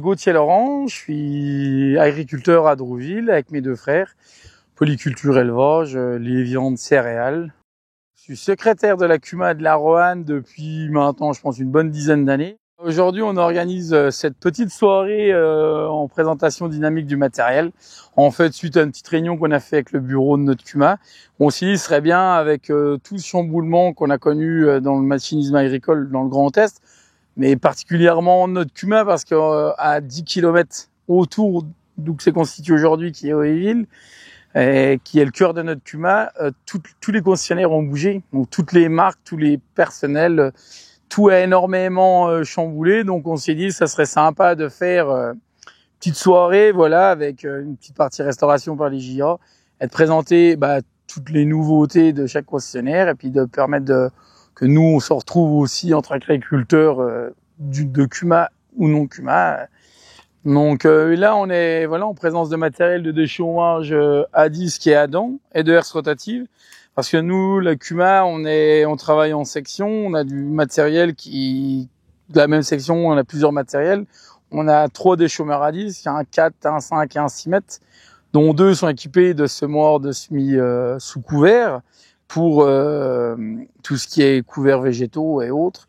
Gauthier Laurent, je suis agriculteur à Drouville avec mes deux frères, polyculture élevage, les viandes céréales. Je suis secrétaire de la CUMA de la Roanne depuis maintenant, je pense, une bonne dizaine d'années. Aujourd'hui, on organise cette petite soirée en présentation dynamique du matériel. En fait, suite à une petite réunion qu'on a fait avec le bureau de notre CUMA, on s'est dit qu'il serait bien avec tout ce chamboulement qu'on a connu dans le machinisme agricole dans le Grand Est, mais particulièrement notre CUMA parce qu'à 10 km autour d'où c'est constitué aujourd'hui, qui est Oéville, qui est le cœur de notre CUMA, tous les concessionnaires ont bougé, donc toutes les marques, tous les personnels, tout a énormément chamboulé. Donc on s'est dit ça serait sympa de faire une petite soirée, voilà, avec une petite partie restauration par les JA, et de présenter toutes les nouveautés de chaque concessionnaire, et puis de permettre que nous on se retrouve aussi entre agriculteurs de CUMA ou non CUMA. Donc là on est en présence de matériel de déchauffage à disque et à dents et de herse rotative, parce que nous la CUMA on travaille en section, on a du matériel de la même section, on a plusieurs matériels. On a 3 déchauffeurs à disque, un 4, un 5 et un 6 mètres, dont 2 sont équipés de semoirs de semis sous couvert pour tout ce qui est couverts végétaux et autres.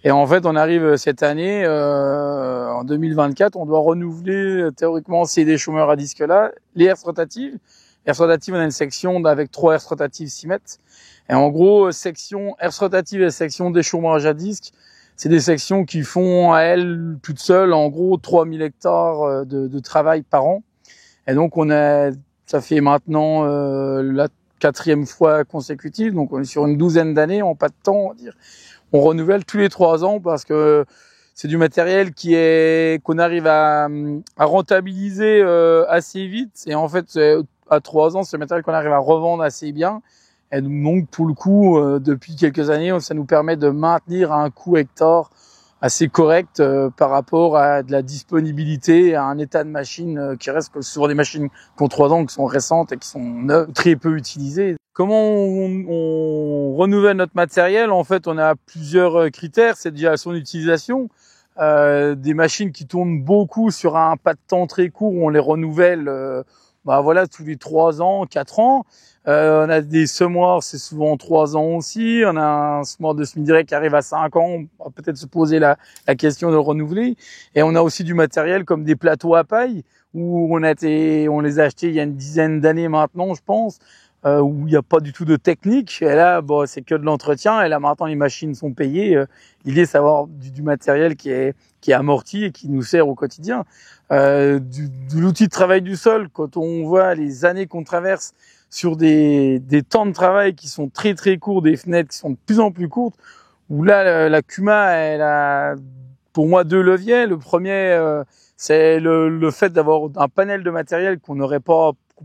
Et en fait, on arrive cette année, en 2024, on doit renouveler théoriquement ces déchauffeurs à disque-là, les herses rotatives. Herses rotatives, on a une section avec 3 herses rotatives 6 mètres. Et en gros, section herses rotatives et section déchauffage à disque, c'est des sections qui font à elles toutes seules, en gros, 3000 hectares de travail par an. Et donc, ça fait maintenant la 4e fois consécutive, donc on est sur une 12aine d'années, en pas de temps, on va dire. On renouvelle tous les 3 ans parce que c'est du matériel qu'on arrive à rentabiliser assez vite. Et en fait, à 3 ans, c'est le matériel qu'on arrive à revendre assez bien. Et donc, pour le coup, depuis quelques années, ça nous permet de maintenir un coût hectare assez correct par rapport à de la disponibilité, à un état de machine qui reste souvent des machines qui ont 3 ans, qui sont récentes et qui sont neuves, très peu utilisées. Comment on renouvelle notre matériel? En fait, on a plusieurs critères. C'est déjà son utilisation. Des machines qui tournent beaucoup sur un pas de temps très court, on les renouvelle tous les 3 ans, 4 ans. On a des semoirs, c'est souvent 3 ans aussi. On a un semoir de semi-direct qui arrive à 5 ans. On va peut-être se poser la question de le renouveler. Et on a aussi du matériel comme des plateaux à paille où on les a achetés il y a une dizaine d'années maintenant, je pense, où il n'y a pas du tout de technique. Et là, c'est que de l'entretien. Et là, maintenant, les machines sont payées. L'idée, c'est d'avoir du matériel qui est amorti et qui nous sert au quotidien. De l'outil de travail du sol, quand on voit les années qu'on traverse sur des temps de travail qui sont très très courts, des fenêtres qui sont de plus en plus courtes, où là la CUMA elle a pour moi 2 leviers. Le premier c'est le fait d'avoir un panel de matériel qu'on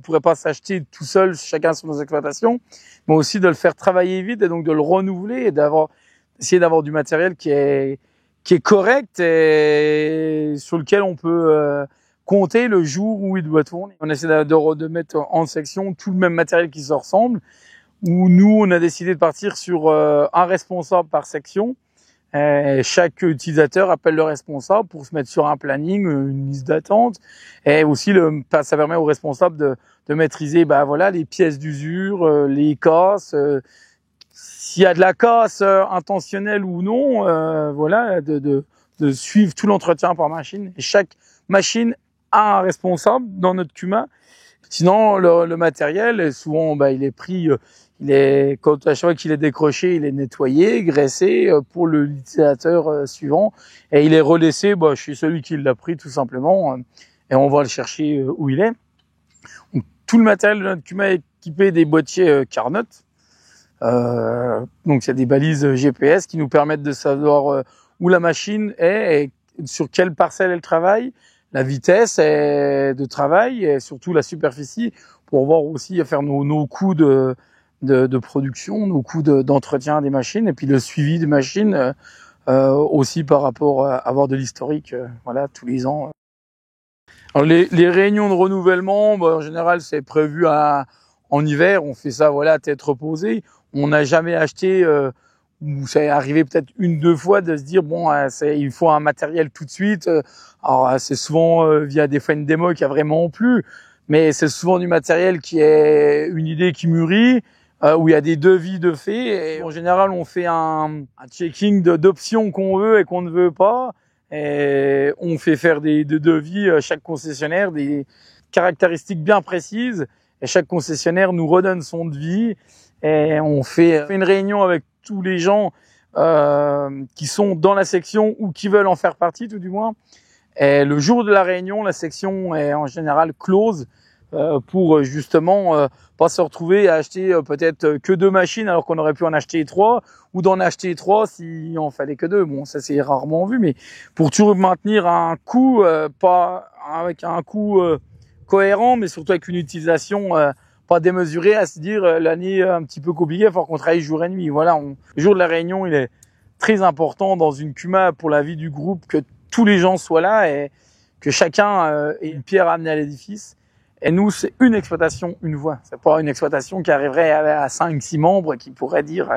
pourrait pas s'acheter tout seul chacun sur nos exploitations, mais aussi de le faire travailler vite et donc de le renouveler et essayer d'avoir du matériel qui est correct et sur lequel on peut compter le jour où il doit tourner. On essaie de mettre en section tout le même matériel qui se ressemble, où nous, on a décidé de partir sur un responsable par section. Chaque utilisateur appelle le responsable pour se mettre sur un planning, une liste d'attente. Et aussi, ça permet au responsable de maîtriser les pièces d'usure, les casses, s'il y a de la casse intentionnelle ou non, de suivre tout l'entretien par machine. Et chaque machine a un responsable dans notre CUMA. Sinon, le matériel, souvent, il est pris, à chaque fois qu'il est décroché, il est nettoyé, graissé pour l'utilisateur suivant, et il est relaissé chez celui qui l'a pris tout simplement, et on va le chercher où il est. Donc, tout le matériel de notre CUMA est équipé des boîtiers Carnot. Donc, c'est des balises GPS qui nous permettent de savoir où la machine est et sur quelle parcelle elle travaille, la vitesse de travail et surtout la superficie, pour voir aussi faire nos coûts de production, nos coûts d'entretien des machines, et puis le suivi des machines aussi par rapport à avoir de l'historique tous les ans. Alors les réunions de renouvellement, en général c'est prévu en hiver, on fait ça tête reposée. On n'a jamais acheté où c'est arrivé peut-être 1-2 fois de se dire bon, il faut un matériel tout de suite. Alors c'est souvent via des fois une démo qui a vraiment plu, mais c'est souvent du matériel qui est une idée qui mûrit, où il y a des devis de fait. Et en général, on fait un checking d'options qu'on veut et qu'on ne veut pas. Et on fait faire des devis à chaque concessionnaire, des caractéristiques bien précises. Et chaque concessionnaire nous redonne son devis. Et on fait une réunion avec tous les gens qui sont dans la section ou qui veulent en faire partie, tout du moins. Et le jour de la réunion, la section est en général close pour justement pas se retrouver à acheter peut-être que 2 machines alors qu'on aurait pu en acheter 3, ou d'en acheter 3 s'il en fallait que 2. Bon, ça c'est rarement vu, mais pour toujours maintenir un coût, pas avec un coût cohérent, mais surtout avec une utilisation pas démesurée, à se dire l'année un petit peu compliquée, il va falloir qu'on travaille jour et nuit. Voilà, le jour de la réunion, il est très important dans une CUMA pour la vie du groupe que tous les gens soient là et que chacun ait une pierre à amener à l'édifice. Et nous, c'est une exploitation, une voix. C'est pas une exploitation qui arriverait à 5-6 membres qui pourraient dire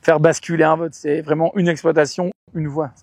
faire basculer un vote. C'est vraiment une exploitation, une voix.